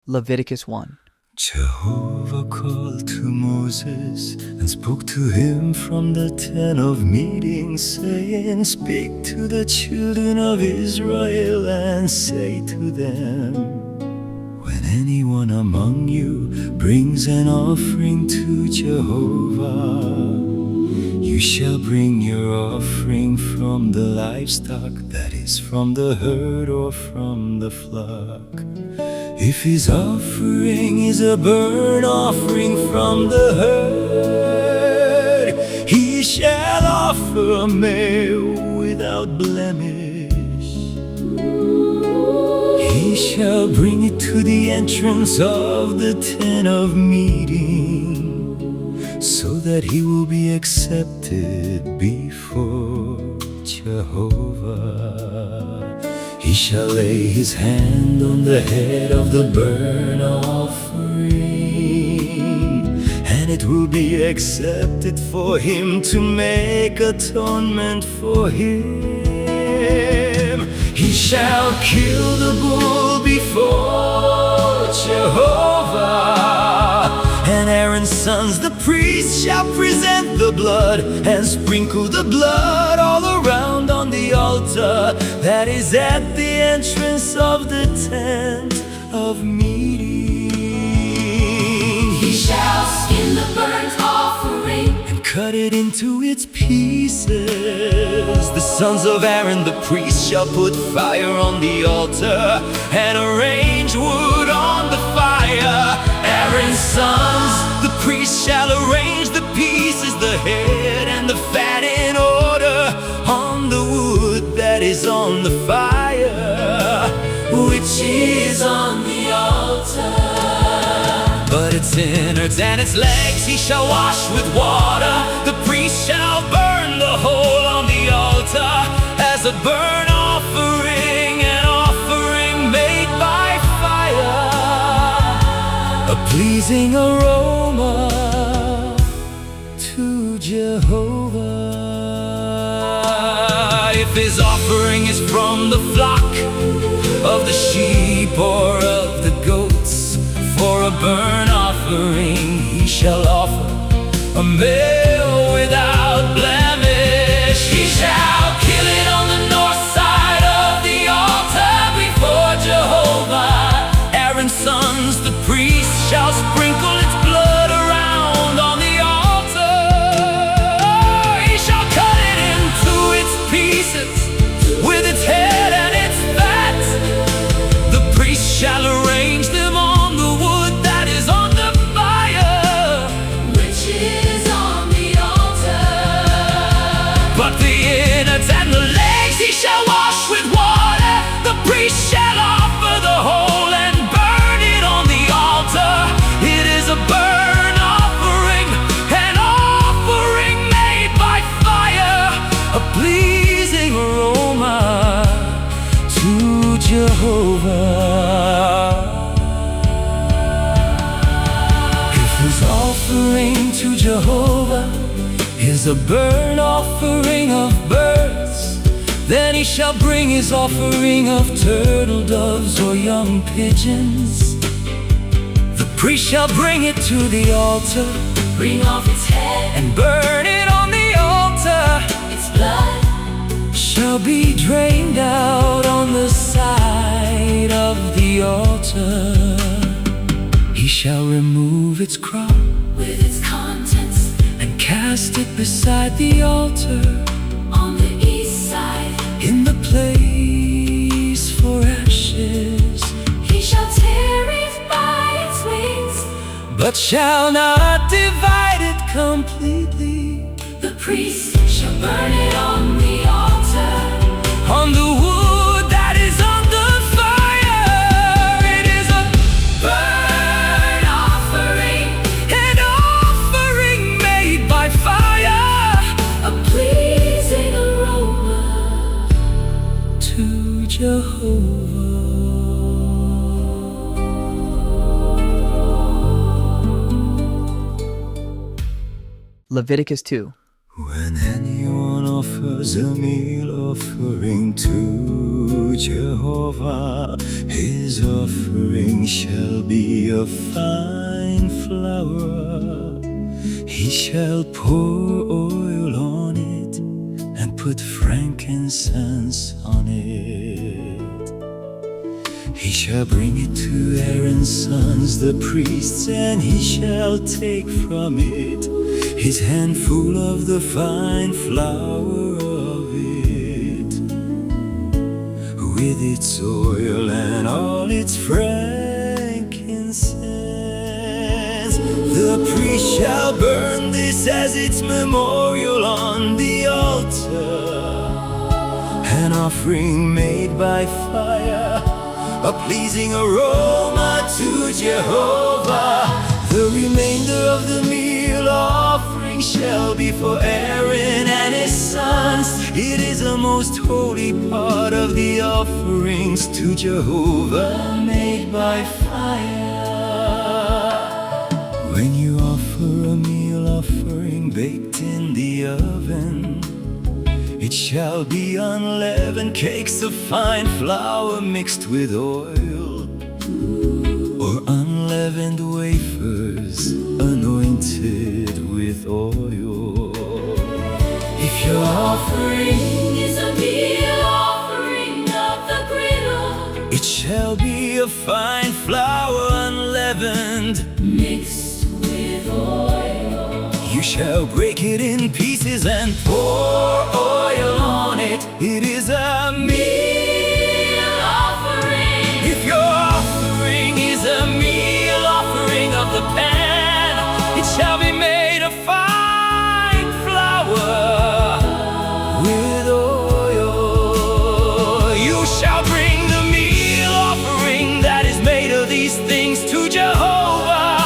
Leviticus 1. Jehovah called to Moses and spoke to him from the tent of meeting, saying, Speak to the children of Israel and say to them, When anyone among you brings an offering to Jehovah, you shall bring your offering from the livestock, that is, from the herd or from the flock. If his offering is a burnt offering from the herd, he shall offer a male without blemish. He shall bring it to the entrance of the tent of meeting, so that he will be accepted before Jehovah. He shall lay his hand on the head of the burnt offering, and it will be accepted for him to make atonement for him. He shall kill the bull before Jehovah, and Aaron's sons, the priests, shall present the blood and sprinkle the blood all around on the altar that is at the entrance of the tent of meeting. He shall skin the burnt offering and cut it into its pieces. The sons of Aaron, the priest, shall put fire on the altar and arrange wood on the fire. Aaron's sons, the priest, shall arrange the pieces, the head and the fat in order on the wood that is on the fire, which is on the altar. But its innards and its legs he shall wash with water. The priest shall burn the whole on the altar as a burnt offering, an offering made by fire, a pleasing aroma to Jehovah. If his offering is from the flock of the sheep or of the goats, for a burnt offering he shall offer a male without blemish. He shall kill it on the north side of the altar before Jehovah. Aaron's sons, the priests, shall sprinkle its blood around on the altar. He shall cut it into its pieces with its head and its fat. The priest shall arrange them on the wood that is on the fire, which is on the altar. but the innards and the legs he shall wash with water. The priest shall offer the whole and burn it on the altar. It is a burnt offering, an offering made by fire, a pleasing aroma to Jehovah. If his offering to Jehovah is a burnt offering of birds, then he shall bring his offering of turtle doves or young pigeons. The priest shall bring it to the altar, Bring off its head, and burn it on the altar. its blood Shall be drained out on the side of the altar. He shall remove its crop with its contents and cast it beside the altar, on the east side. in the place for ashes, He shall tear it by its wings. but shall not divide it completely. The priest shall burn it on the altar, On the wood that is on the fire, it is a burnt offering, an offering made by fire, a pleasing aroma to Jehovah. Leviticus 2. When anyone offers a meal offering to Jehovah, His offering shall be a fine flour. He shall pour oil on it and put frankincense on it. He shall bring it to Aaron's sons, the priests, and he shall take from it his handful of the fine flour of it, with its oil and all its frankincense. The priest shall burn this as its memorial on the altar, an offering made by fire, a pleasing aroma to Jehovah. The remainder of the meal offering shall be for Aaron and his sons. It is a most holy part of the offerings to Jehovah, made by fire. When you offer a meal offering baked in the oven, it shall be unleavened cakes of fine flour mixed with oil, or unleavened wafers anointed with oil. If your offering is a meal offering of the griddle, it shall be a fine flour unleavened, mixed with oil. you shall break it in pieces and pour oil on it. It is a Meal offering. If your offering is a meal offering of the pan, it shall be made of fine flour with oil. You shall bring the meal offering that is made of these things to Jehovah.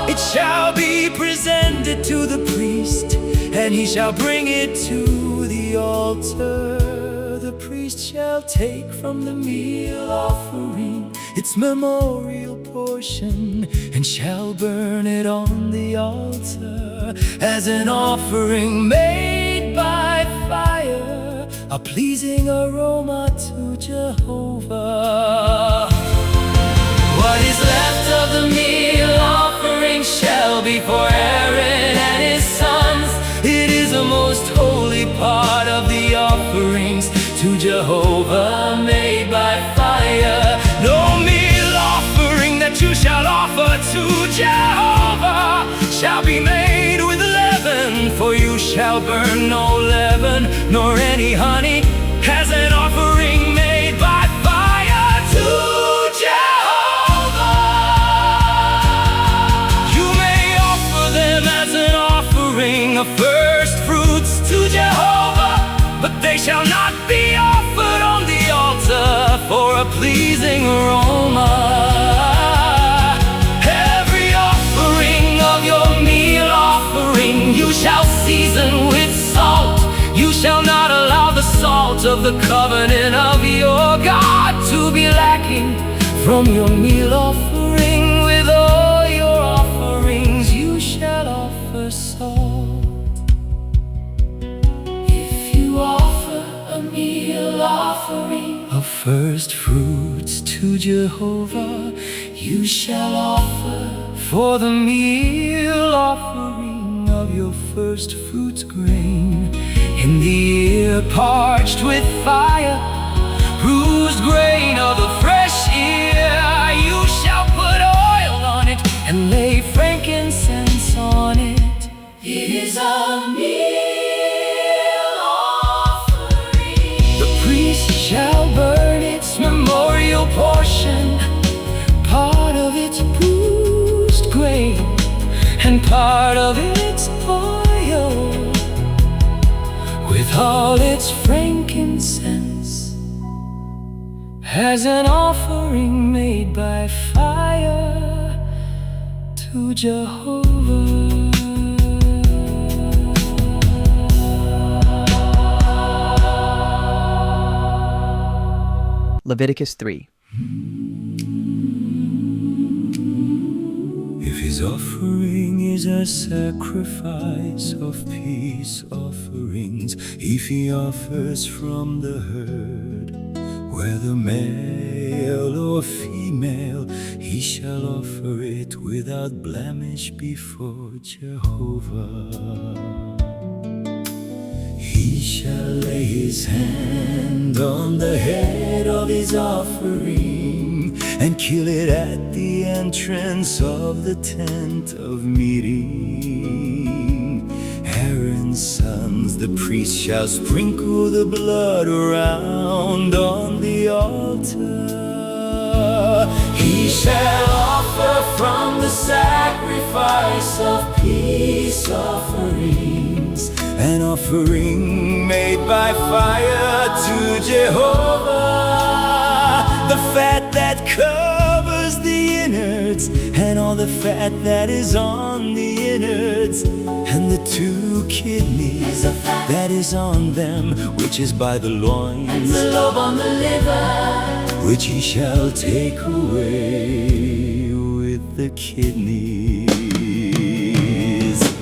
It shall be presented to the priest, and he shall bring it to the altar. The priest shall take from the meal offering its memorial portion, and shall burn it on the altar as an offering made by fire, a pleasing aroma to Jehovah. What is left of the meal offering shall be for Aaron and his sons. It is a most holy part of the offerings to Jehovah, made by fire. No meal offering that you shall offer to Jehovah shall be made with leaven, for you shall burn no leaven nor any honey as an offering made by fire to Jehovah. You may offer them as an offering of first fruits to Jehovah, but they shall not be offered on the altar for a pleasing aroma. Every offering of your meal offering you shall season with salt. You shall not allow the salt of the covenant of your God to be lacking from your meal offering. With all your offerings you shall offer salt. If you offer a meal offering Of first fruits to Jehovah, you shall offer for the meal offering of your first fruits grain, in the ear parched with fire, bruised grain of the fresh ear. You shall put oil on it and lay frankincense on it. It is a meal offering. The priest shall burn its memorial portion, part of its bruised grain and part of its oil, with all its frankincense, as an offering made by fire to Jehovah. Leviticus 3. If his offering is a sacrifice of peace offerings, if he offers from the herd whether male or female, he shall offer it without blemish before Jehovah. He shall lay his hand on the head of his offering and kill it at the entrance of the tent of meeting. Aaron's sons, the priest, shall sprinkle the blood around on the altar. He shall offer from the sacrifice of peace offerings an offering made by fire to Jehovah, the fat that covers the innards and all the fat that is on the innards, and the 2 kidneys that is on them, which is by the loins, and the lobe on the liver, which he shall take away with the kidneys.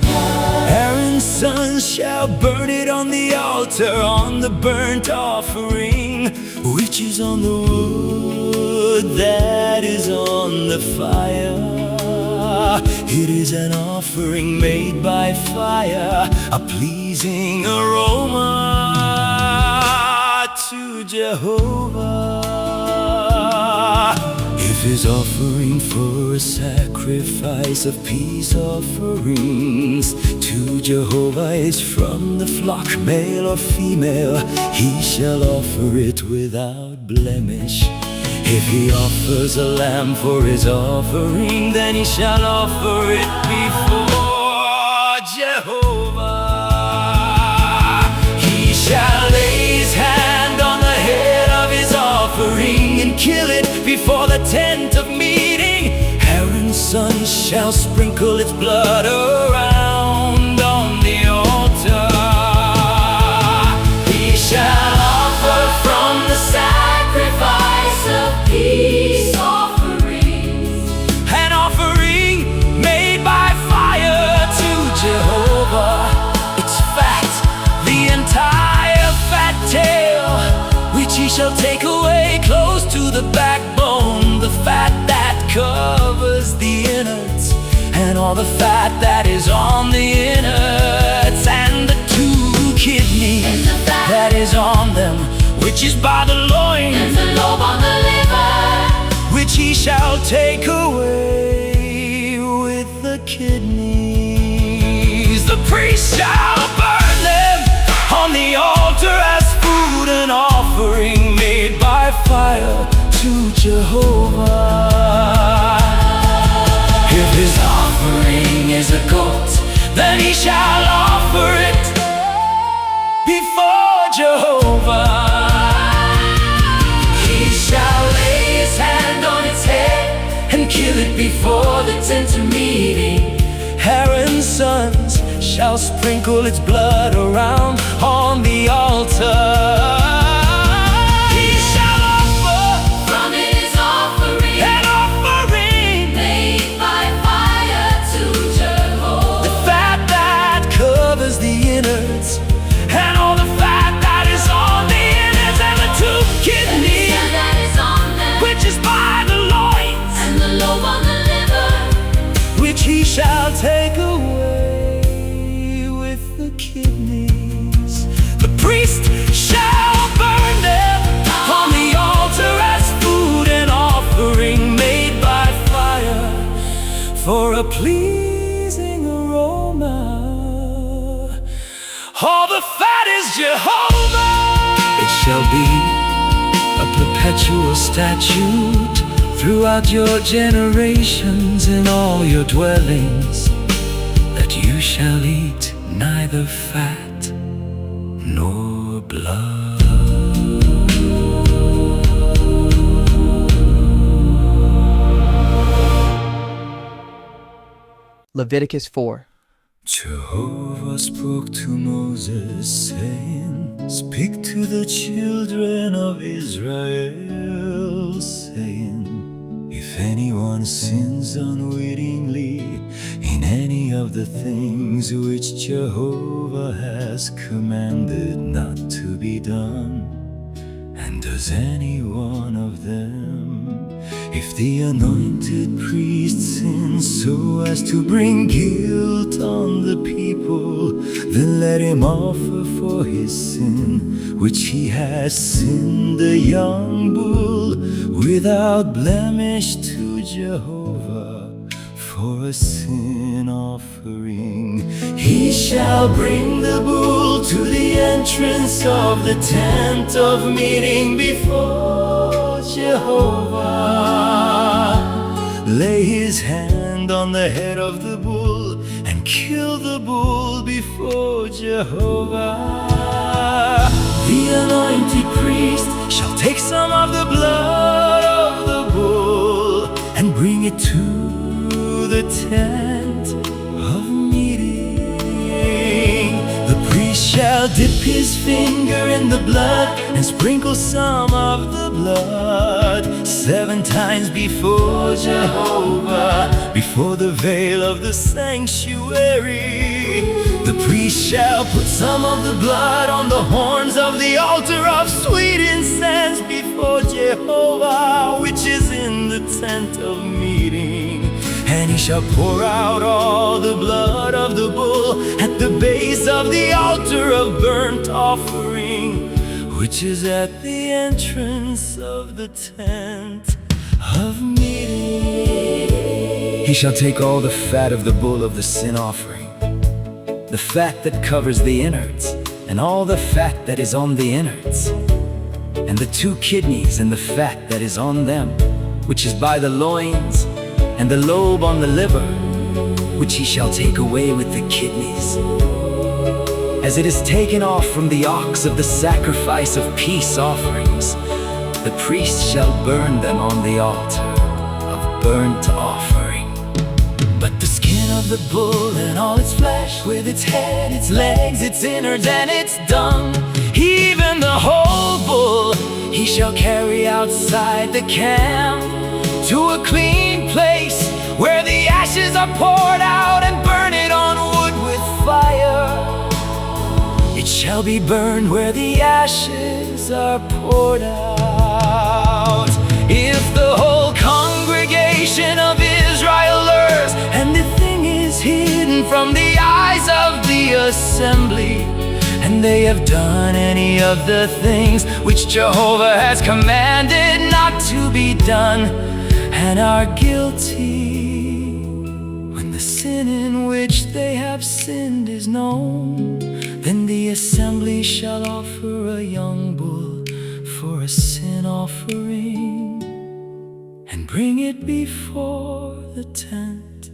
Aaron's sons shall burn it on the altar, on the burnt offering, which is on the wood that is on the fire. It is an offering made by fire, a pleasing aroma to Jehovah. If his offering for a sacrifice of peace offerings to Jehovah is from the flock, male or female, he shall offer it without blemish. If he offers a lamb for his offering, then he shall offer it before Jehovah. He shall lay his hand on the head of his offering and kill it before the tent of meeting. Aaron's sons shall sprinkle its blood around on the altar. He shall offer from the sacrifice of peace offerings an offering made by fire to Jehovah. Its fat, the entire fat tail, which he shall take away close to the backbone, the fat that covers the innards and all the fat that is on the innards, and the 2 kidneys that is on them, which is by the loins, and the lobe on the liver, which he shall take away with the kidneys. The priest shall burn them on the altar as food, an offering made by fire to Jehovah. If his offering is a goat, then he shall offer it before Jehovah. He shall lay his hand on its head and kill it before the tent of meeting. Aaron's sons shall sprinkle its blood around on the altar. He shall offer from his offering an offering made by fire to Jehovah, the fat that covers the innards and all the fat that is on the innards, and the 2 kidneys and that is on them, which is by the loins, and the lobe on the liver, which he shall take away with the kidneys. The priest shall burn them on the altar as food, an offering made by fire for a pleasing aroma. All the fat is Jehovah. It shall be a perpetual statute throughout your generations in all your dwellings, that you shall eat neither fat nor blood. Leviticus 4. Jehovah spoke to Moses, saying, Speak to the children of Israel, saying, If anyone sins unwittingly in any of the things which Jehovah has commanded not to be done, And does any one of them, if the anointed priest sins so as to bring guilt on the people, then let him offer for his sin, which he has sinned, a young bull without blemish to Jehovah for a sin offering. He shall bring the bull to the entrance of the tent of meeting before Jehovah. Lay his hand on the head of the bull and kill the bull before Jehovah. The anointed priest shall take some of the blood of the bull and bring it to the tent of meeting. The priest shall dip his finger in the blood and sprinkle some of the blood 7 times before Jehovah, before the veil of the sanctuary. The priest shall put some of the blood on the horns of the altar of sweet incense before Jehovah, which is in the tent of meeting. And he shall pour out all the blood of the bull at the base of the altar of burnt offering, which is at the entrance of the tent of meeting. He shall take all the fat of the bull of the sin offering, the fat that covers the innards, and all the fat that is on the innards, and the 2 kidneys and the fat that is on them, which is by the loins, and the lobe on the liver, which he shall take away with the kidneys. As it is taken off from the ox of the sacrifice of peace offerings, the priest shall burn them on the altar of burnt offering. But the skin of the bull and all its flesh, with its head, its legs, its innards, and its dung, even the whole bull, he shall carry outside the camp to a clean place where the ashes are poured out, and burn it on wood with fire. It shall be burned where the ashes are poured out. If the whole congregation of Israel errs, and the thing is hidden from the eyes of the assembly, and they have done any of the things which Jehovah has commanded not to be done, and are guilty, when the sin in which they have sinned is known, then the assembly shall offer a young bull for a sin offering, and bring it before the tent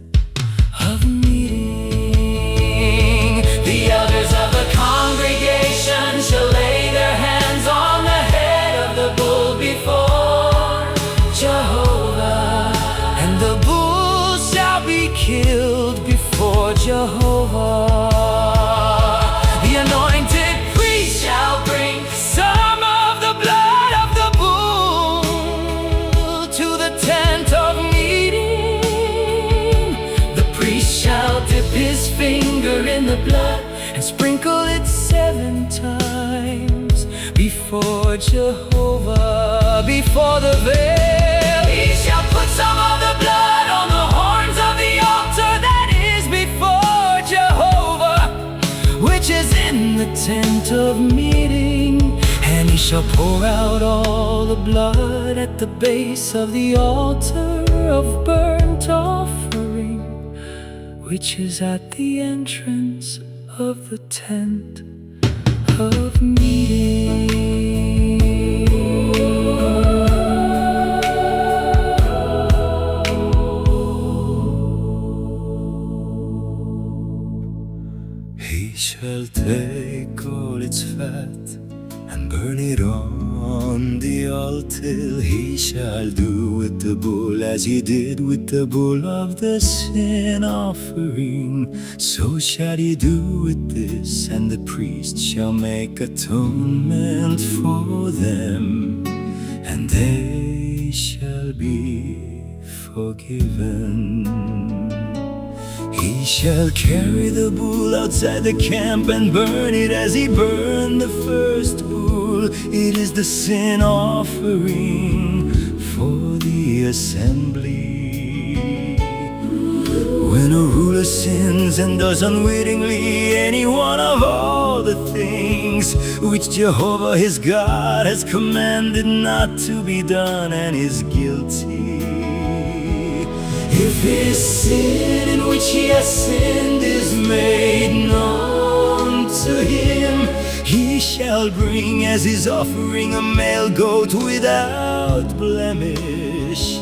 of meeting. The elders of the congregation shall lay their hands on the head of the bull before Jehovah, and the bull shall be killed before Jehovah. The anointed priest shall bring some of the blood of the bull to the tent of meeting. The priest shall dip his finger in the blood and sprinkle it 7 times before Jehovah, before the veil. He shall put some of the blood on the horns of the altar that is before Jehovah, which is in the tent of meeting. And he shall pour out all the blood at the base of the altar of burnt offering, which is at the entrance of the tent of meeting. He shall take all its fat and burn it on the altar. He shall do with the bull as he did with the bull of the sin offering. So shall he do with this, and the priest shall make atonement for them, and they shall be forgiven. He shall carry the bull outside the camp and burn it as he burned the first bull. bull. It is the sin offering for the assembly. When a ruler sins and does unwittingly any one of all the things which Jehovah his God has commanded not to be done, and is guilty, if his sin in which he has sinned is made known to him, he shall bring as his offering a male goat without blemish.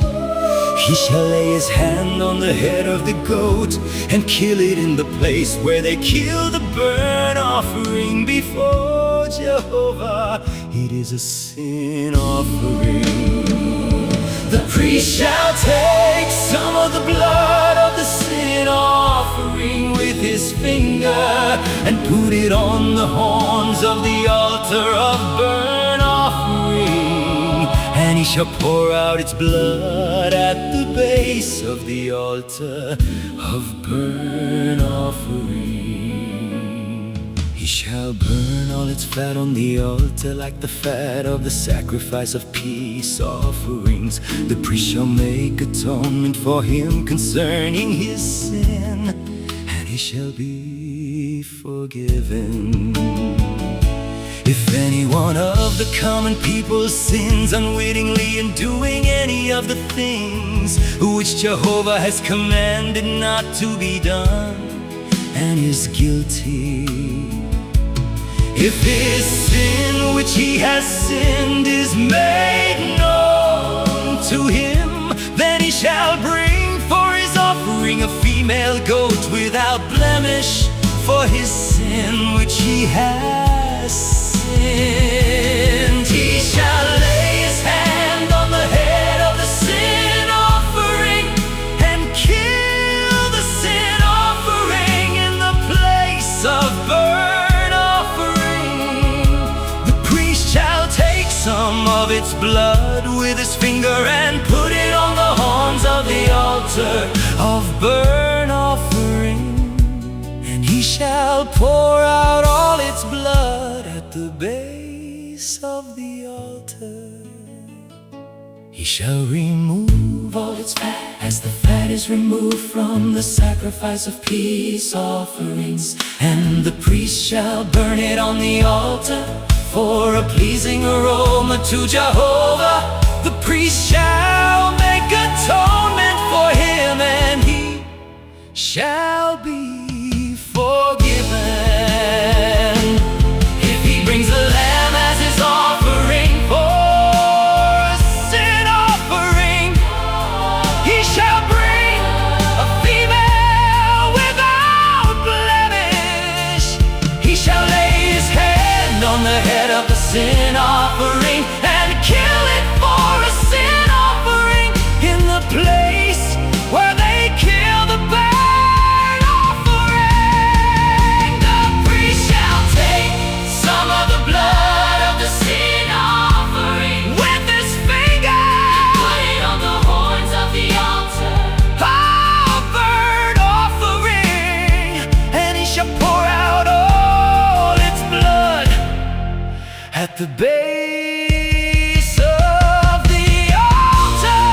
He shall lay his hand on the head of the goat and kill it in the place where they kill the burnt offering before Jehovah. It is a sin offering. The priest shall take some of the blood of the sin offering with his finger and put it on the horns of the altar of burnt offering, and he shall pour out its blood at the base of the altar of burnt offering. He shall burn all its fat on the altar like the fat of the sacrifice of peace offerings. The priest shall make atonement for him concerning his sin, and he shall be forgiven. If any one of the common people sins unwittingly in doing any of the things which Jehovah has commanded not to be done, and is guilty, if his sin which he has sinned is made known to him, then he shall bring for his offering a female goat without blemish for his sin which he has sinned. He shall lay his hand on the head of the sin offering and kill the sin offering in the place of burnt offering. The priest shall take some of its blood with his finger and put it on the horns of the altar of burnt offering, and he shall pour out all its blood at the base of the altar. He shall remove all its fat as the fat is removed from the sacrifice of peace offerings, and the priest shall burn it on the altar for a pleasing aroma to Jehovah. The priest shall make atonement for him, and he shall be forgiven. If he brings a lamb as his offering for a sin offering, he shall bring a female without blemish. He shall lay his hand on the head of the sin offering and kill it for a sin offering in the place where they kill the burnt offering. The priest shall take some of the blood of the sin offering with his finger and put it on the horns of the altar of burnt offering, and he shall pour out all its blood at the base of the altar.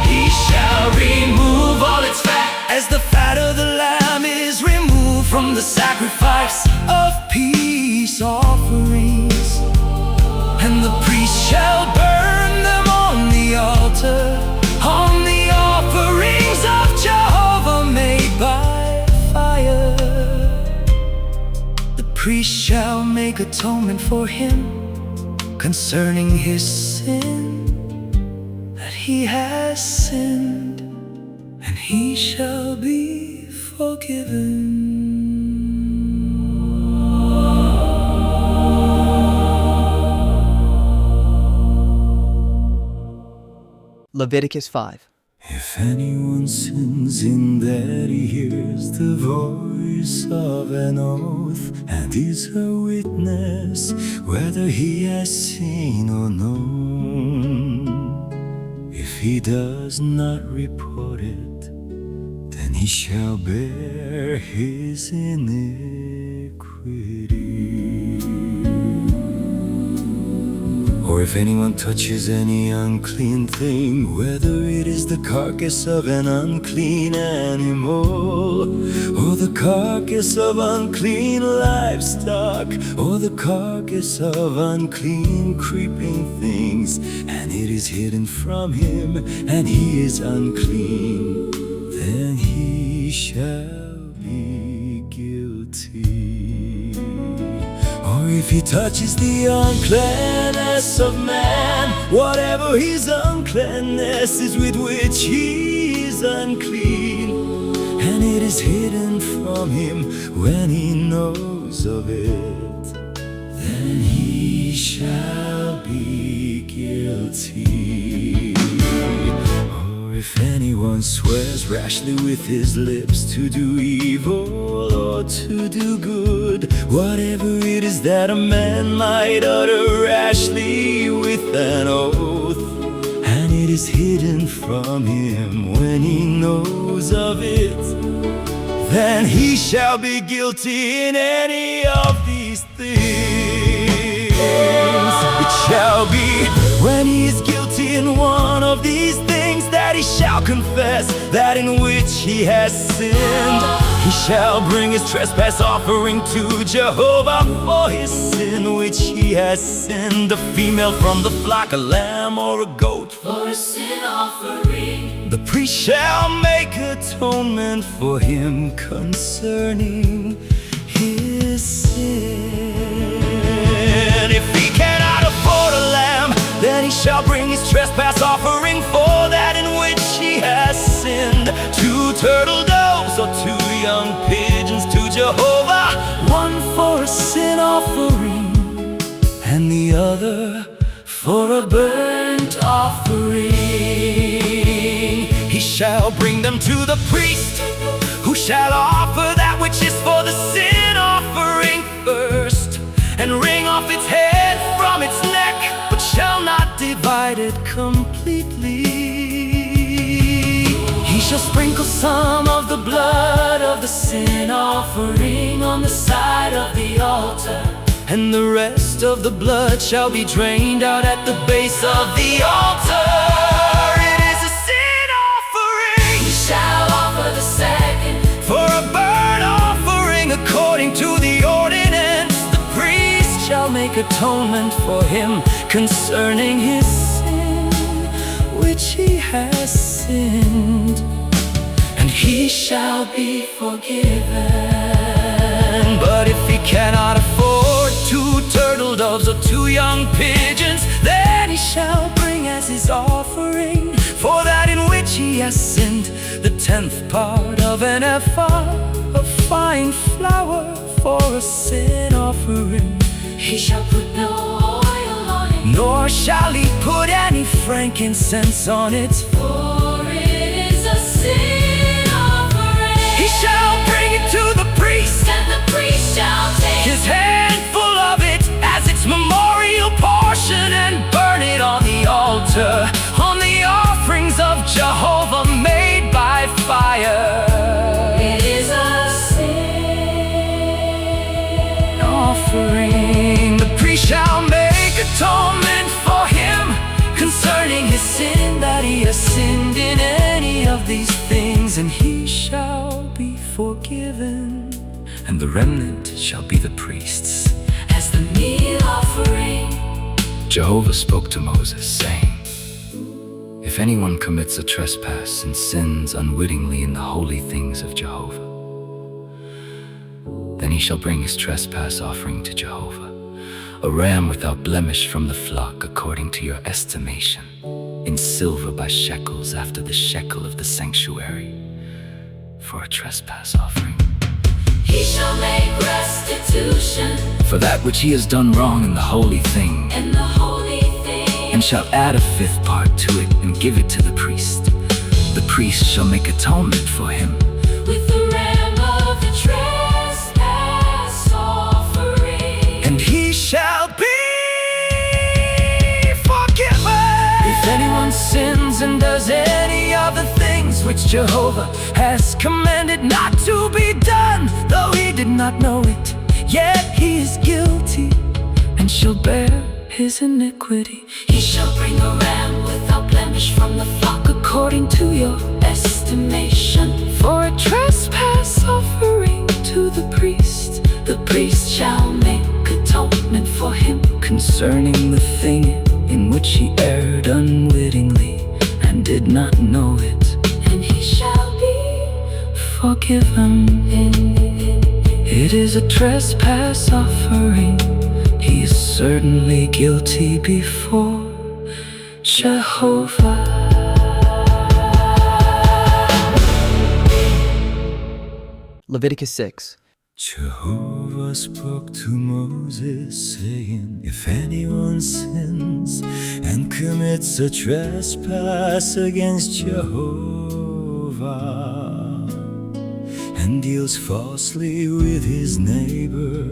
He shall remove all its fat as the fat of the lamb is removed from the sacrifice of peace offerings, and the priest shall burn them on the altar, on the offerings of Jehovah made by fire. The priest shall make atonement for him concerning his sin, that he has sinned, and he shall be forgiven. Leviticus 5. If anyone sins in that he hears the voice of an oath and is a witness, whether he has seen or known, if he does not report it, then he shall bear his iniquity. Or if anyone touches any unclean thing, whether it is the carcass of an unclean animal, or the carcass of unclean livestock, or the carcass of unclean creeping things, and it is hidden from him, and he is unclean, then he shall be guilty. Or if he touches the uncleanness of man, whatever his uncleanness is with which he is unclean, and it is hidden from him when he knows of it, then he shall be guilty. Or if anyone swears rashly with his lips to do evil or to do good, whatever it is that a man might utter rashly with an oath, and it is hidden from him when he knows of it, then he shall be guilty in any of these things. It shall be when he is guilty in one of these things that he shall confess that in which he has sinned. He shall bring his trespass offering to Jehovah for his sin which he has sinned, a female from the flock, a lamb or a goat For a sin offering. The priest shall make atonement for him concerning his sin. If he cannot afford a lamb, then he shall bring his trespass offering for that in which he has sinned, 2 turtle doves or 2 young pigeons to Jehovah, one for a sin offering and the other for a burnt offering. He shall bring them to the priest, who shall offer that which is for the sin offering first, and wring off its head from its neck, but shall not divide it completely. He shall sprinkle some of the blood of the sin offering on the side of the altar, and the rest of the blood shall be drained out at the base of the altar. It is a sin offering. He shall offer the second For a burnt offering according to the ordinance, the priest shall make atonement for him concerning his sin which he has sinned, and he shall be forgiven. But if he cannot afford 2 turtle doves or 2 young pigeons, then he shall bring as his offering for that in which he has sinned, the 10th part of an ephah of fine flour for a sin offering. He shall put no oil on it, Nor shall he put any frankincense on it. for it is a sin offering. He shall bring it to the priest, And the priest shall take his handful of it as its memorial portion, and burn it on the altar, on the offerings of Jehovah made by fire. It is a sin Offering. The priest shall make atonement for him concerning his sin that he has sinned in any of these things, and he shall be forgiven, and the remnant shall be the priest's. as the meal offering. Jehovah spoke to Moses, saying, If anyone commits a trespass and sins unwittingly in the holy things of Jehovah, then he shall bring his trespass offering to Jehovah, a ram without blemish from the flock according to your estimation, in silver by shekels after the shekel of the sanctuary, for a trespass offering. He shall make restitution For that which he has done wrong in the holy thing, in the holy thing, and shall add a 5th part to it and give it to the priest. The priest shall make atonement for him with the ram of the trespass offering. and he shall be forgiven. If anyone sins and does any of the things which Jehovah has commanded not to be done, though he did not know it, yet he is guilty and shall bear his iniquity. He shall bring a ram without blemish from the flock, according to your estimation. For a trespass offering to the priest, the priest shall make atonement for him concerning the thing in which he erred unwittingly and did not know it, and he shall be forgiven. It is a trespass offering. He is certainly guilty before Jehovah. Leviticus 6. Jehovah spoke to Moses, saying, if anyone sins and commits a trespass against Jehovah and deals falsely with his neighbor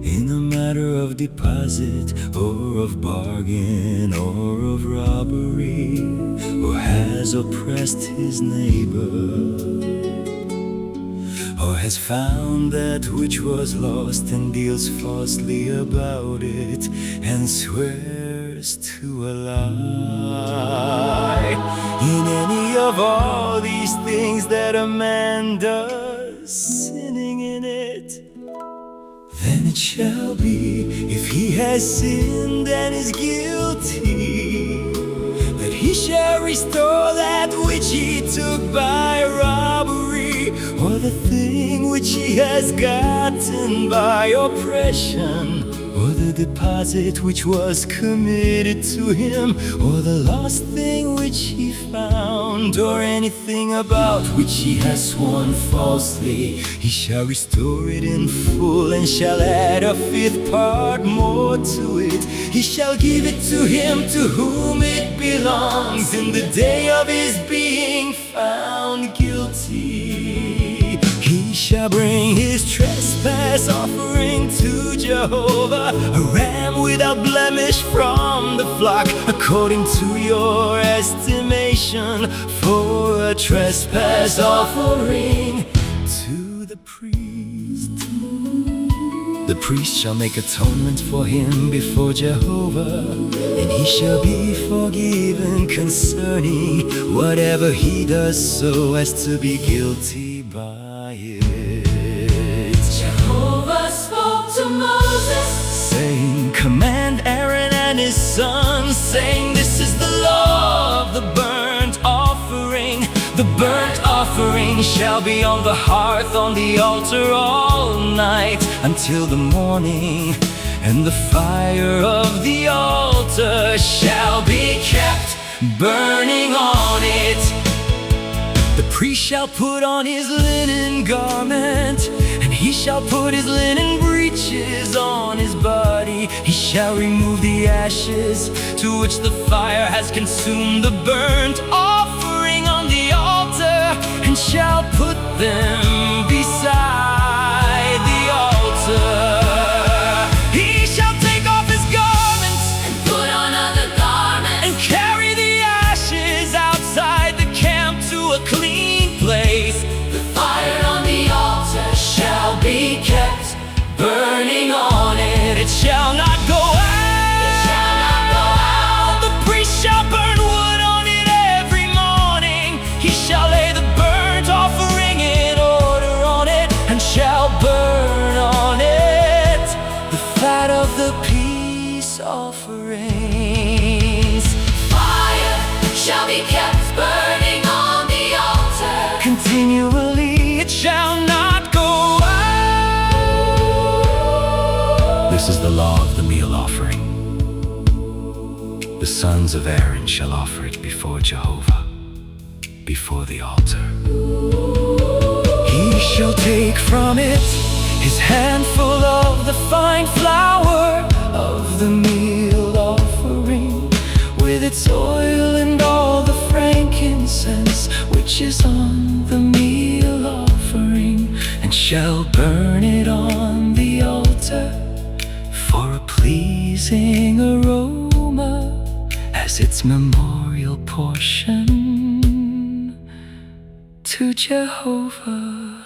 in a matter of deposit or of bargain or of robbery, or has oppressed his neighbor, or has found that which was lost and deals falsely about it, and swears to a lie, in any of all these things that a man does, sinning in it, then it shall be, if he has sinned and is guilty, that he shall restore that which he took by robbery, or the thing which he has gotten by oppression, or the deposit which was committed to him, or the lost thing which he found, or anything about which he has sworn falsely. He shall restore it in full, and shall add a fifth part more to it. He shall give it to him to whom it belongs in the day of his being found guilty. He shall bring his trespass offering to Jehovah, a ram without blemish from the flock, according to your estimation, for a trespass offering to the priest. The priest shall make atonement for him before Jehovah, and he shall be forgiven concerning whatever he does, so as to be guilty by it. Jehovah spoke to Moses, saying, command Aaron and his sons, saying, this is the law of the burnt offering. The burnt offering shall be on the hearth on the altar all night until the morning, and the fire of the altar shall be kept burning on it. The priest shall put on his linen garment, and he shall put his linen breeches on his body. He shall remove the ashes to which the fire has consumed the burnt offering on the altar, and shall put them beside the altar. He shall take off his garments and put on other garments, and carry the ashes outside the camp to a clean place. the fire on the altar shall be kept burning on it. It shall not go out. It shall not go out. The priest shall burn wood on it every morning. He shall lay the burnt offering in order on it, and shall burn on it the fat of the peace offerings. Fire shall be kept burning on the altar Continually it shall not go out. This is the law of the meal offering. The sons of Aaron shall offer it before Jehovah, before the altar. He shall take from it his handful of the fine flour of the meal offering, with its oil and all the frankincense which is on the meal offering, and shall burn it on the altar for a pleasing aroma as its memorial portion to Jehovah.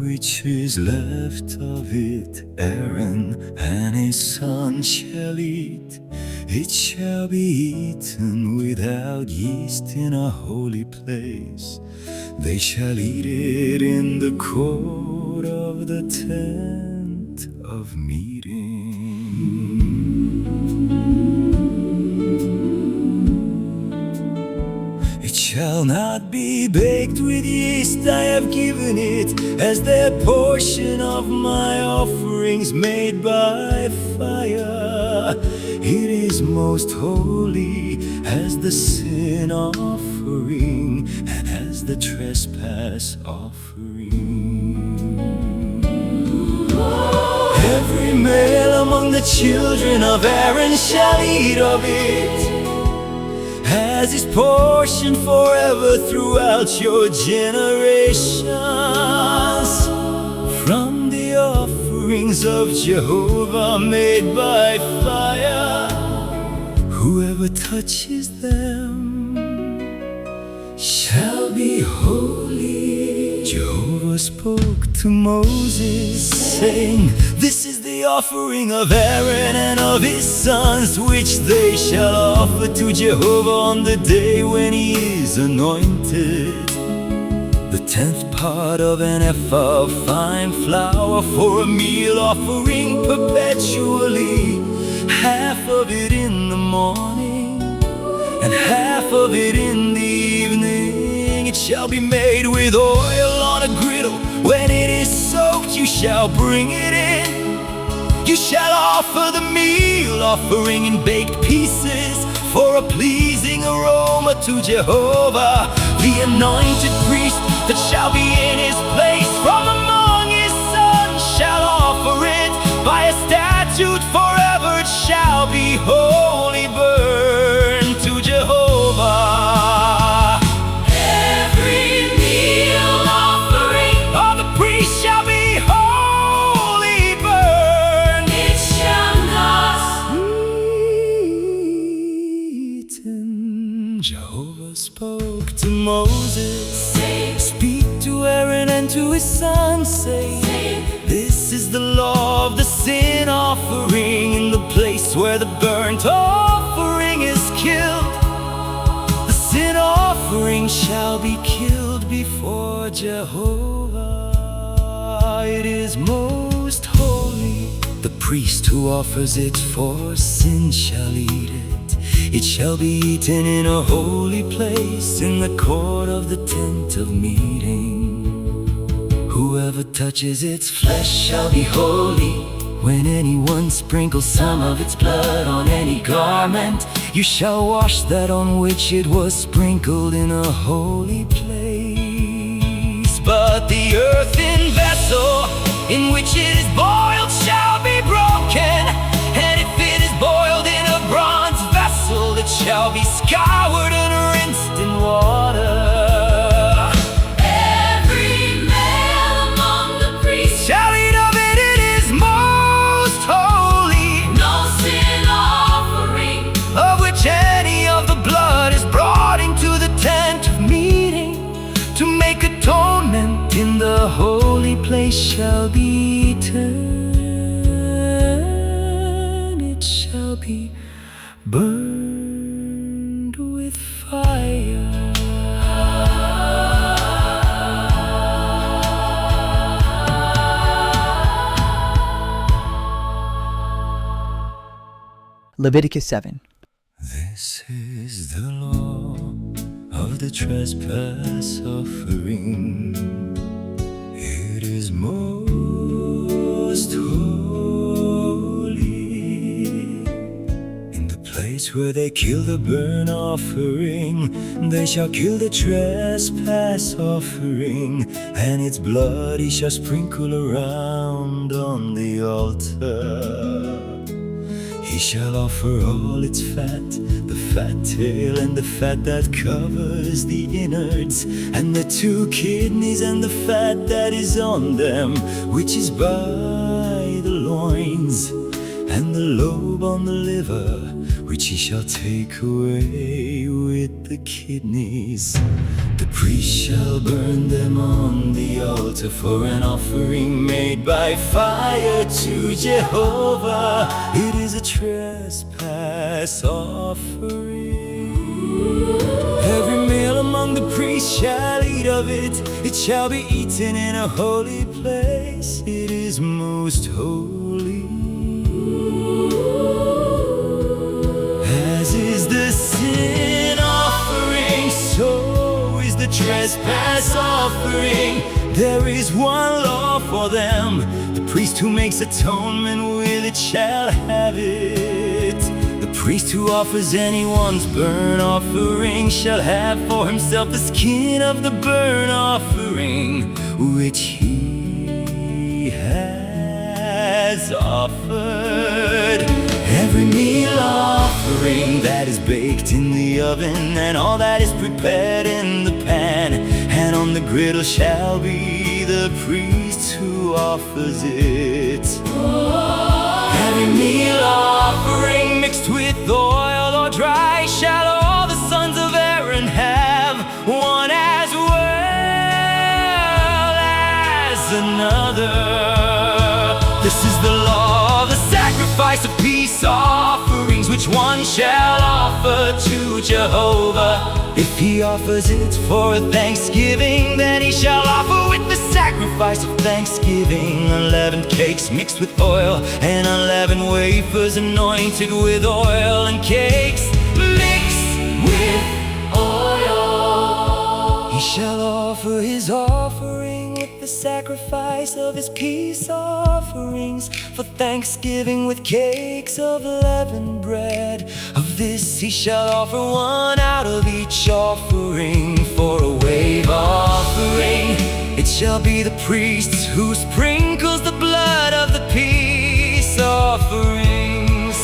which is left of it, Aaron and his son shall eat. It shall be eaten without yeast in a holy place. They shall eat it in the court of the tent of meeting. It shall not be baked with yeast. I have given it as their portion of my offerings made by fire. It is most holy as the sin offering and as the trespass offering. Every male among the children of Aaron shall eat of it as his portion forever throughout your generations. From the offerings of Jehovah made by fire, whoever touches them shall be holy. Jehovah spoke to Moses, saying, This is the offering of Aaron and of his sons, which they shall offer to Jehovah on the day when he is anointed. The 10th part of an ephah of fine flour for a meal offering perpetually, half of it in the morning and half of it in the evening. It shall be made with oil on a griddle. When it is soaked, you shall bring it in. You shall offer the meal offering in baked pieces for a pleasing aroma to Jehovah. The anointed priest that shall be in his place from among his sons shall offer it. By a statute forever it shall be holy, burned to Jehovah. Every meal offering of the priest shall be holy, burned. It shall not be eaten. Jehovah spoke to Moses, saying, Speak to Aaron and to his sons, saying, This is the law of the sin offering in the place where the burnt offering is killed. The sin offering shall be killed before Jehovah. It is most holy. The priest who offers it for sin shall eat it. It shall be eaten in a holy place, in the court of the tent of meeting. Whoever touches its flesh shall be holy. When anyone sprinkles some of its blood on any garment, you shall wash that on which it was sprinkled in a holy place. But the earthen vessel in which it is boiled shall be broken, and if it is boiled in a bronze vessel, it shall be scoured and rinsed in water. Atonement in the holy place shall be eaten. It shall be burned with fire. Leviticus 7. This is the law of the trespass offering. It is most holy. In the place where they kill the burnt offering, they shall kill the trespass offering, and its blood he shall sprinkle around on the altar. He shall offer all its fat, the fat tail and the fat that covers the innards, and the 2 kidneys and the fat that is on them, which is by the loins, and the lobe on the liver, which he shall take away with the kidneys. The priest shall burn them on the altar for an offering made by fire to Jehovah. It is a trespass offering. Every male among the priests shall eat of it. It shall be eaten in a holy place. It is most holy. As is the sin offering, so is the trespass offering. There is one law for them. The priest who makes atonement with it shall have it. The priest who offers anyone's burnt offering shall have for himself the skin of the burnt offering which he has offered. Every meal offering that is baked in the oven, and all that is prepared in the pan, and on the griddle shall be the priest who offers it. Every meal offering mixed with oil or dry shall all the sons of Aaron have, one as well as another. This is the law of the sacrifice of peace offerings, which one shall offer to Jehovah. If he offers it for thanksgiving, then he shall offer with the sacrifice of thanksgiving unleavened cakes mixed with oil, and unleavened wafers anointed with oil, and cakes mixed with oil. He shall offer his offering with the sacrifice of his peace offerings for thanksgiving with cakes of leavened bread. Of this he shall offer one out of each offering for a wave offering. It shall be the priest who sprinkles the blood of the peace offerings.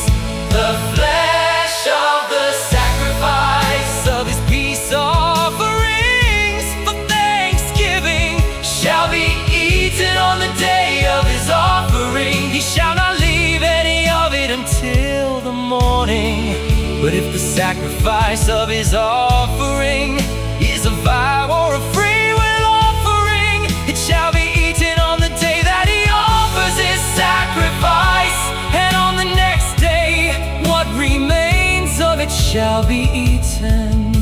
The flesh of the sacrifice of his peace offerings for thanksgiving shall be eaten on the day of his offering. He shall not leave any of it until the morning. But if the sacrifice of his offering is a vow or a free will offering, it shall be eaten on the day that he offers his sacrifice, and on the next day what remains of it shall be eaten.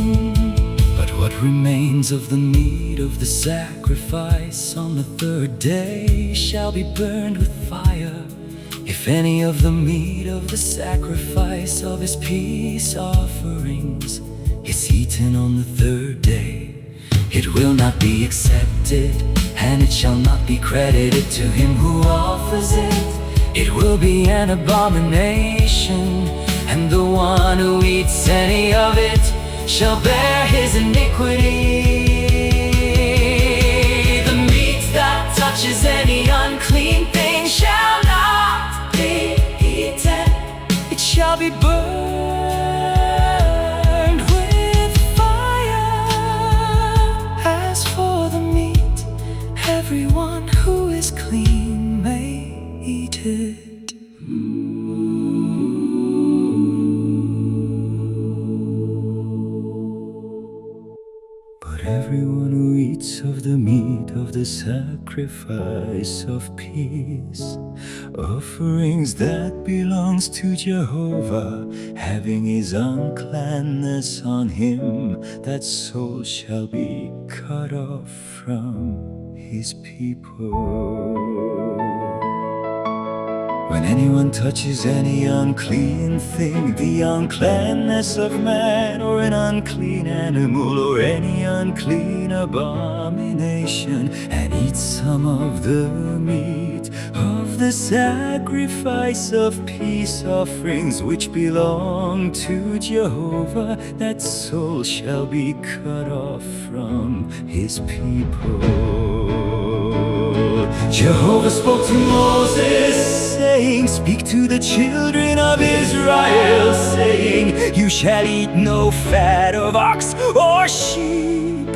But what remains of the meat of the sacrifice on the third day shall be burned with fire. If any of the meat of the sacrifice of his peace offerings is eaten on the third day, it will not be accepted, and it shall not be credited to him who offers it. It will be an abomination, and the one who eats any of it shall bear his iniquity. The meat that touches any unclean thing shall not be eaten. It shall be burned with fire. As for the meat, everyone who is clean may eat it. But everyone who eats of the meat of the sacrifice of peace offerings that belongs to Jehovah, having his uncleanness on him, that soul shall be cut off from his people. When anyone touches any unclean thing, the uncleanness of man, or an unclean animal, or any unclean abomination, and eats some of the meat of the sacrifice of peace offerings which belong to Jehovah, that soul shall be cut off from his people. Jehovah spoke to Moses, saying, speak to the children of Israel, saying, you shall eat no fat of ox or sheep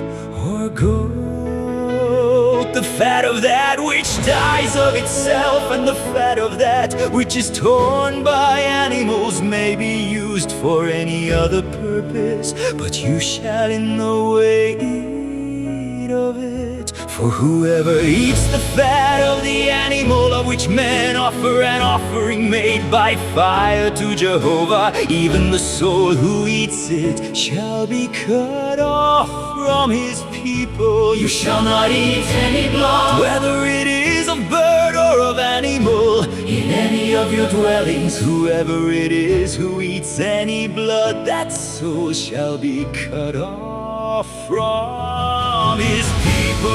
or goat, the fat of that which dies of itself, and the fat of that which is torn by animals may be used for any other purpose, but you shall in no way eat of it. For whoever eats the fat of the animal of which men offer an offering made by fire to Jehovah, even the soul who eats it shall be cut off from his people. You shall not eat any blood, whether it is of bird or of animal, in any of your dwellings. Whoever it is who eats any blood, that soul shall be cut off from his people.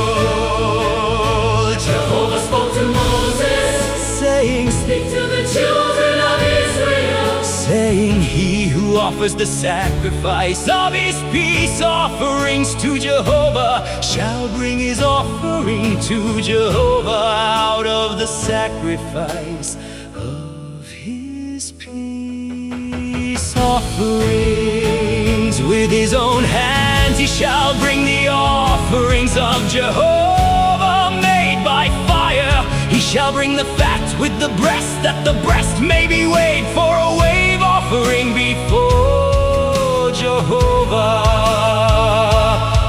Jehovah spoke to Moses, saying, speak to the children of Israel, saying, he who offers the sacrifice of his peace offerings to Jehovah shall bring his offering to Jehovah out of the sacrifice of his peace offerings. With his own hands he shall bring the offerings of Jehovah made by fire. He shall bring the fat with the breast, that the breast may be weighed for a wave offering before Jehovah.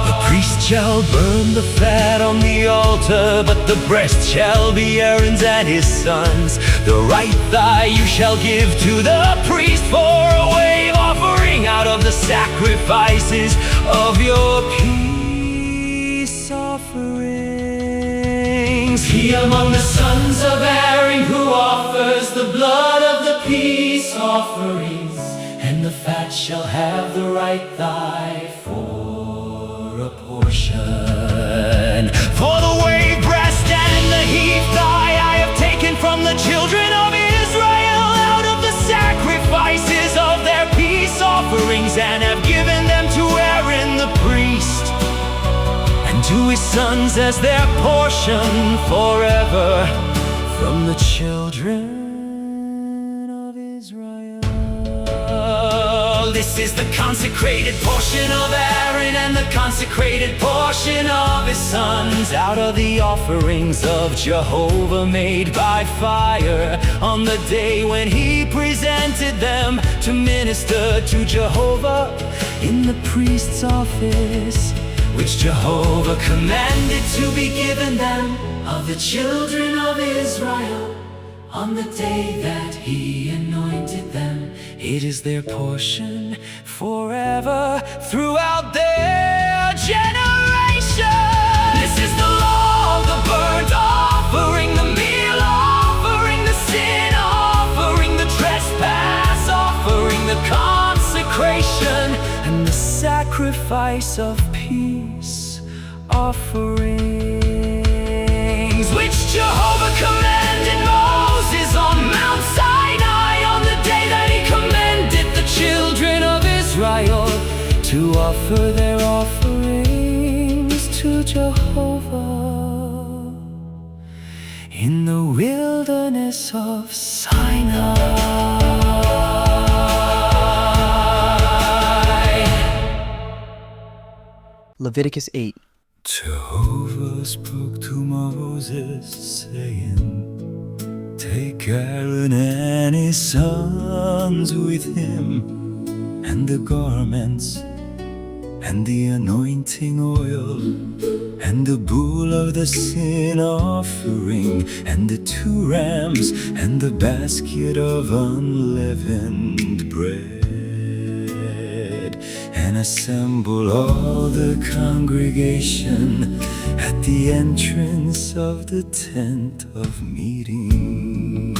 The priest shall burn the fat on the altar, but the breast shall be Aaron's and his sons. The right thigh you shall give to the priest for a wave offering out of the sacrifices of your peace offerings. He among the sons of Aaron who offers the blood of the peace offerings, and the fat shall have the right thigh for a portion. For the wave breast and the heave thigh I have taken from the children of Israel out of the sacrifices of their peace offerings, and have given them to Aaron the priest and to his sons as their portion forever from the children of Israel. This is the consecrated portion of Aaron and the consecrated portion of his sons out of the offerings of Jehovah made by fire on the day when he presented them to minister to Jehovah in the priest's office, which Jehovah commanded to be given them Of the children of Israel, on the day that he anointed them. It is their portion forever throughout their generation. This is the law of the burnt offering, the meal offering, the sin offering, the trespass offering, the consecration, and the sacrifice of peace offerings, which Jehovah commanded Moses on Mount Sinai on the day that he commanded the children of Israel to offer their offerings to Jehovah in the wilderness of Sinai. Leviticus 8. Jehovah spoke to Moses, saying, take Aaron and his sons with him, and the garments, and the anointing oil, and the bull of the sin offering, and the 2 rams, and the basket of unleavened bread, and assemble all the congregation at the entrance of the tent of meeting.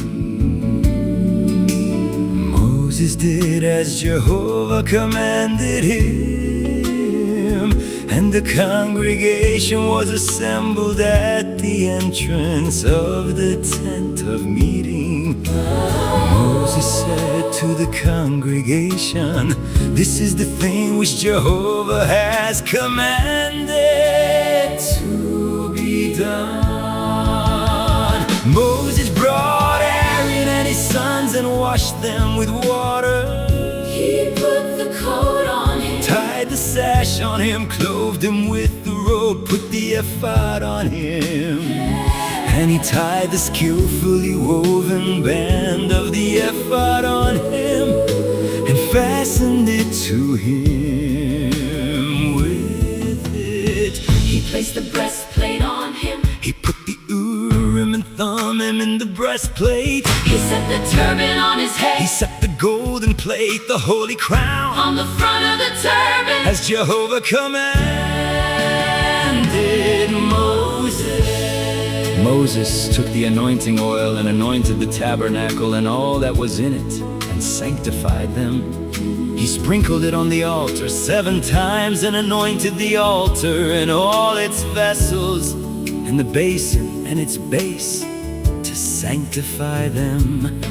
Moses did as Jehovah commanded him, and the congregation was assembled at the entrance of the tent of meeting. Moses said to the congregation, this is the thing which Jehovah has commanded to be done. Moses brought Aaron and his sons and washed them with water. He put the coat on him, tied the sash on him, clothed him with the robe, put the ephod on him. And he tied the skillfully woven band of the ephod on him, and fastened it to him with it. He placed the breastplate on him. He put the Urim and Thummim in the breastplate. He set the turban on his head. He set the golden plate, the holy crown, on the front of the turban, as Jehovah commanded Moses. Moses took the anointing oil and anointed the tabernacle and all that was in it, and sanctified them. He sprinkled it on the altar 7 times, and anointed the altar and all its vessels, and the basin and its base, to sanctify them.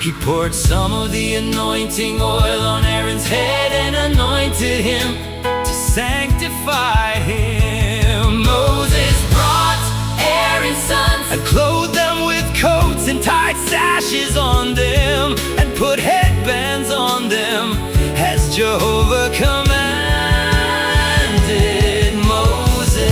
He poured some of the anointing oil on Aaron's head and anointed him to sanctify him. Moses brought Aaron's sons and clothed them with coats and tied sashes on them and put headbands on them, as Jehovah commanded Moses.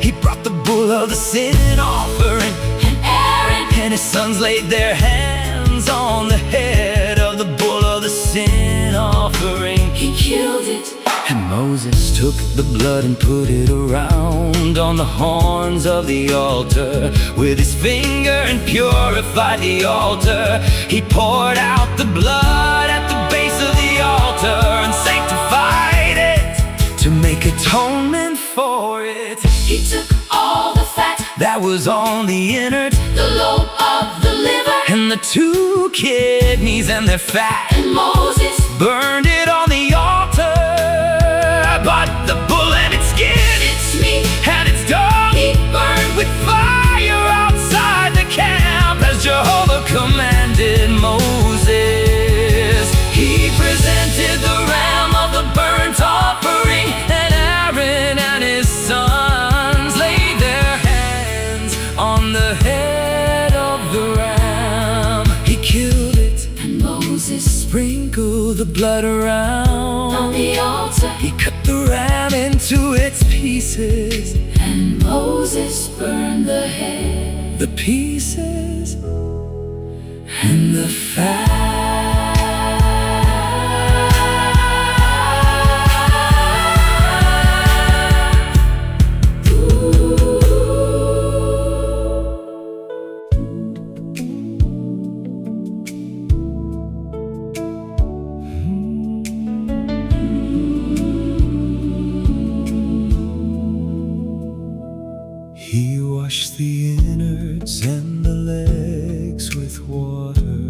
He brought the bull of the sin offering, and Aaron and his sons laid their hands on the head of the bull of the sin offering. he killed it. And Moses took the blood and put it around on the horns of the altar with his finger, and purified the altar. He poured out the blood at the base of the altar and sanctified it to make atonement for it. He took all the fat that was on the innard, the lobe of the liver, and the 2 kidneys and their fat, and Moses burned it on the altar. But the bull and its skin, its meat and its dung, he burned with fire outside the camp, as Jehovah commanded Moses. He presented the ram of the burnt offering, and Aaron and his sons laid their hands on the head of the ram. He killed it, and Moses sprinkled the blood around on the altar. He cut the ram into its pieces, And Moses burned the head, the pieces and the fat. He washed the innards and the legs with water,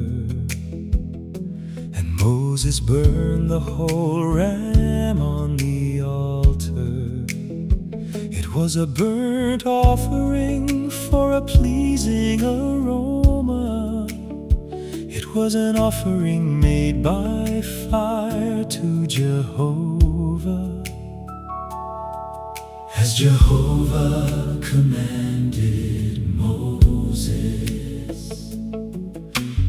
and Moses burned the whole ram on the altar. It was a burnt offering for a pleasing aroma. It was an offering made by fire to Jehovah, as Jehovah commanded Moses.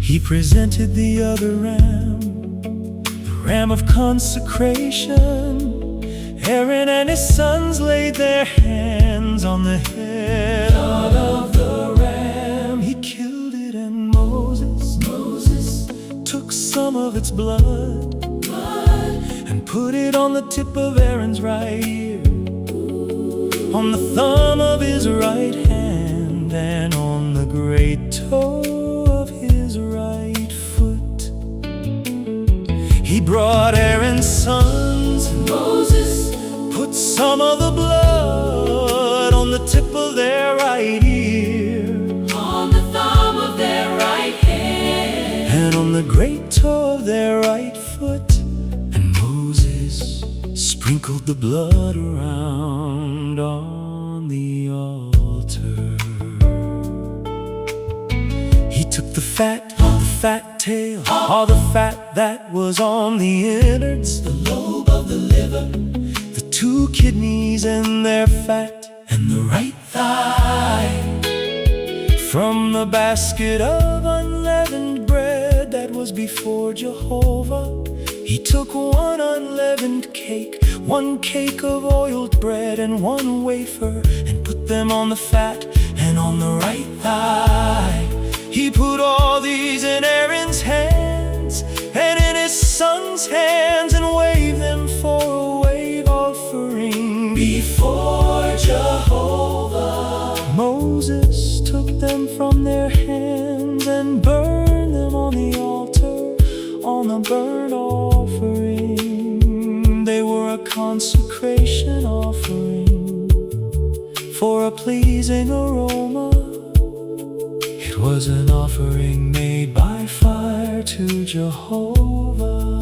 He presented the other ram, the ram of consecration. Aaron and his sons laid their hands on the head of the ram. He killed it, and Moses took some of its blood and put it on the tip of Aaron's right ear, on the thumb of his right hand, and on the great toe of his right foot. He brought Aaron's sons, and Moses put some of the blood on the tip of their right ear, on the thumb of their right hand, and on the great toe of their right foot. And Moses sprinkled the blood around on the altar. He took the fat, the fat tail, all the fat that was on the innards, the lobe of the liver, the 2 kidneys and their fat, and the right thigh, from the basket of unleavened bread that was before Jehovah. He took 1 unleavened cake, one cake of oiled bread and one wafer, and put them on the fat and on the right thigh. He put all these in Aaron's hands and in his son's hands, and waved them for a wave offering before Jehovah. Moses took them from their hands and burned them on the altar, on the burnt offering. They were a consecration offering for a pleasing aroma. It was an offering made by fire to Jehovah.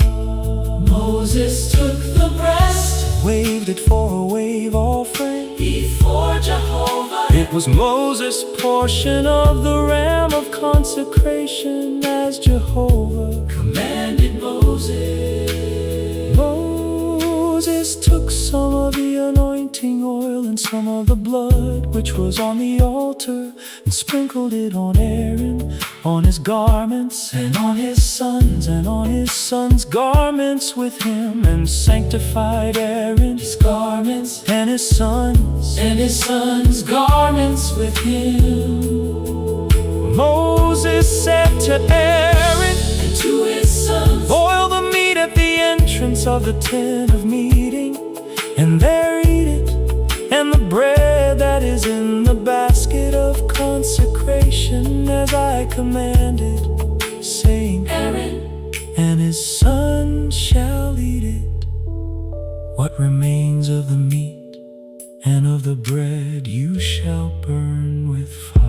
Moses took the breast, Waved it for a wave offering before Jehovah. It was Moses' portion of the ram of consecration, as Jehovah Commanded Moses. Moses took some of the anointing oil and some of the blood which was on the altar, and sprinkled it on Aaron, on his garments, and on his sons, and on his sons' garments with him, and sanctified Aaron, his garments, and his sons, garments with him. Moses said to Aaron And to his sons, boil the meat at the entrance of the tent of meeting, and there eat it, and the bread that is in the basket of consecration, as I commanded, saying, Aaron and his son shall eat it. What remains of the meat and of the bread you shall burn with fire.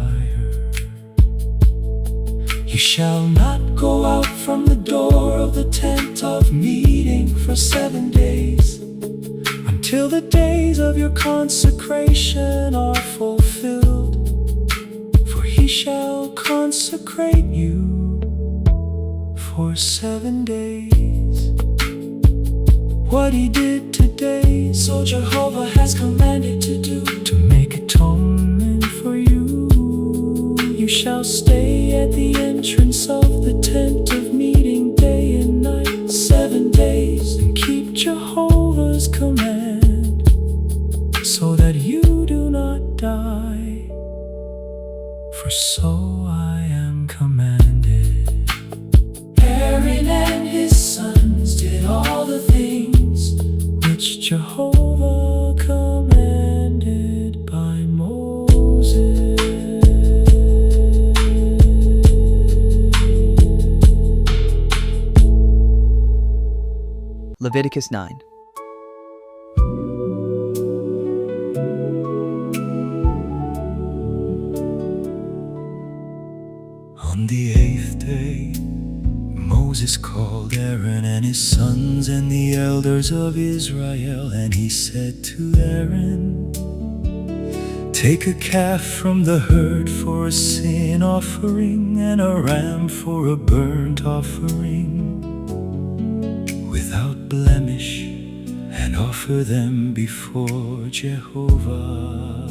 You shall not go out from the door of the tent of meeting for 7 days, until the days of your consecration are fulfilled. For he shall consecrate you for 7 days. What he did today, so Jehovah has commanded to do, to make atonement for you. You shall stay at the entrance of the tent of meeting day and night 7 days, and keep Jehovah's command, so that you do not die. For so I am commanded. Aaron and his sons did all the things which Jehovah commanded by Moses. Leviticus 9. On the 8th day, Moses called Aaron and his sons and the elders of Israel, and he said to Aaron, take a calf from the herd for a sin offering, and a ram for a burnt offering, without blemish, and offer them before Jehovah.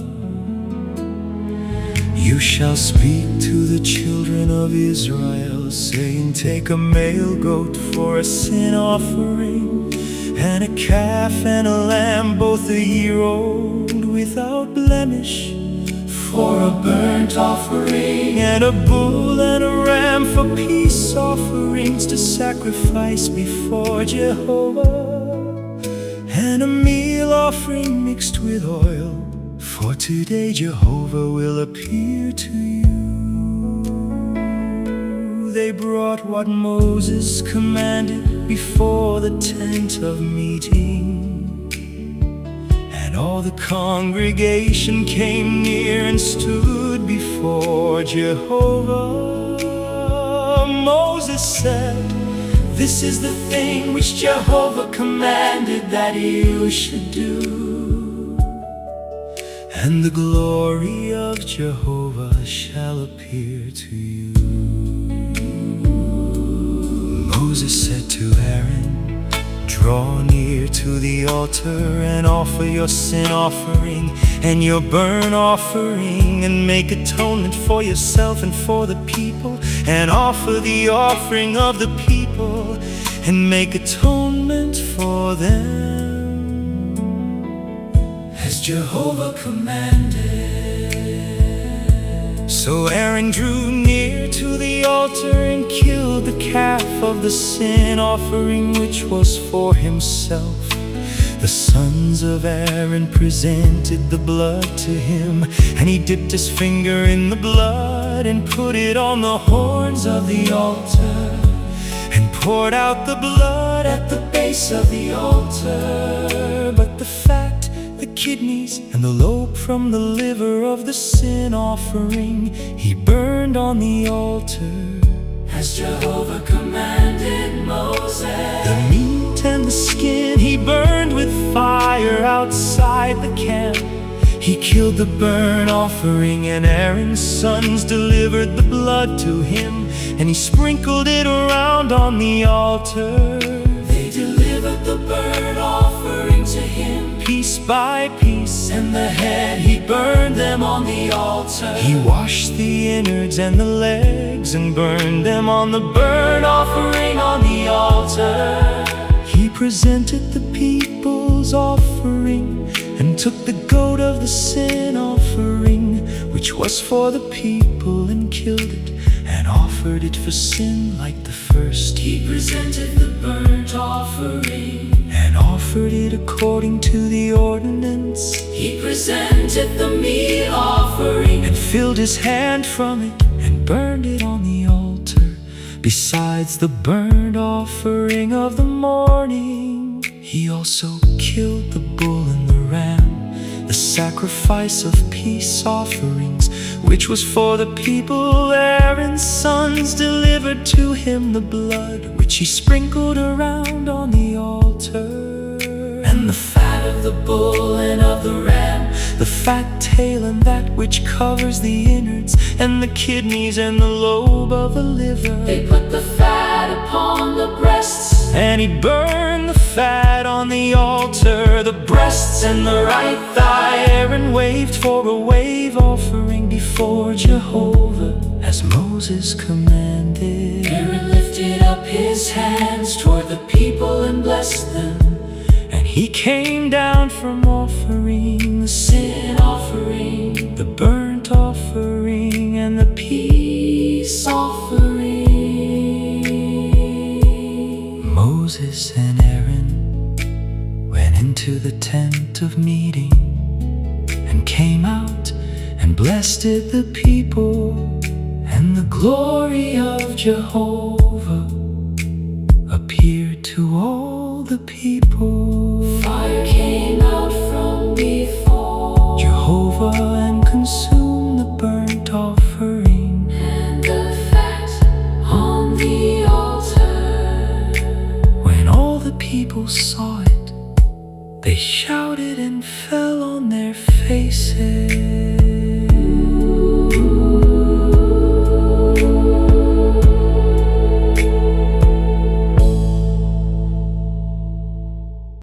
You shall speak to the children of Israel, saying, take a male goat for a sin offering, and a calf and a lamb, both a year old, without blemish, for a burnt offering, and a bull and a ram for peace offerings to sacrifice before Jehovah, and a meal offering mixed with oil. For today Jehovah will appear to you. They brought what Moses commanded before the tent of meeting, and all the congregation came near and stood before Jehovah. Moses said, this is the thing which Jehovah commanded that you should do, and the glory of Jehovah shall appear to you. Moses said to Aaron, draw near to the altar and offer your sin offering and your burnt offering, and make atonement for yourself and for the people, and offer the offering of the people, and make atonement for them. Jehovah commanded. So Aaron drew near to the altar and killed the calf of the sin offering, which was for himself. The sons of Aaron presented the blood to him, and he dipped his finger in the blood and put it on the horns of the altar, and poured out the blood at the base of the altar. But the fat, the kidneys, and the lobe from the liver of the sin offering he burned on the altar, as Jehovah commanded Moses. The meat and the skin he burned with fire outside the camp. He killed the burnt offering, and Aaron's sons delivered the blood to him, and he sprinkled it around on the altar. They delivered the burnt offering to him, piece by piece, and the head he burned them on the altar. He washed the innards and the legs and burned them on the burnt offering on the altar. He presented the people's offering and took the goat of the sin offering, which was for the people, and killed it and offered it for sin like the first. He presented the burnt offering and offered it according to the ordinance. He presented the meat offering and filled his hand from it and burned it on the altar. Besides the burnt offering of the morning, he also killed the bull and the ram, the sacrifice of peace offerings, which was for the people. Aaron's sons delivered to him the blood, which he sprinkled around on the altar. And the fat of the bull and of the ram, the fat tail and that which covers the innards, and the kidneys and the lobe of the liver. They put the fat upon the breasts, and he burned the fat on the altar. The breasts and the right thigh Aaron waved for a wave offering before Jehovah, as Moses commanded. Aaron lifted up his hands toward the people and blessed them. And he came down from offering the sin offering, the burnt offering, and the peace offering. Moses and Aaron went into the tent of meeting and came out and blessed the people, and the glory of Jehovah appeared to all the people. Fire came out from before Jehovah and consumed the burnt offering and the fat on the altar. When all the people saw it, they shouted and fell on their faces.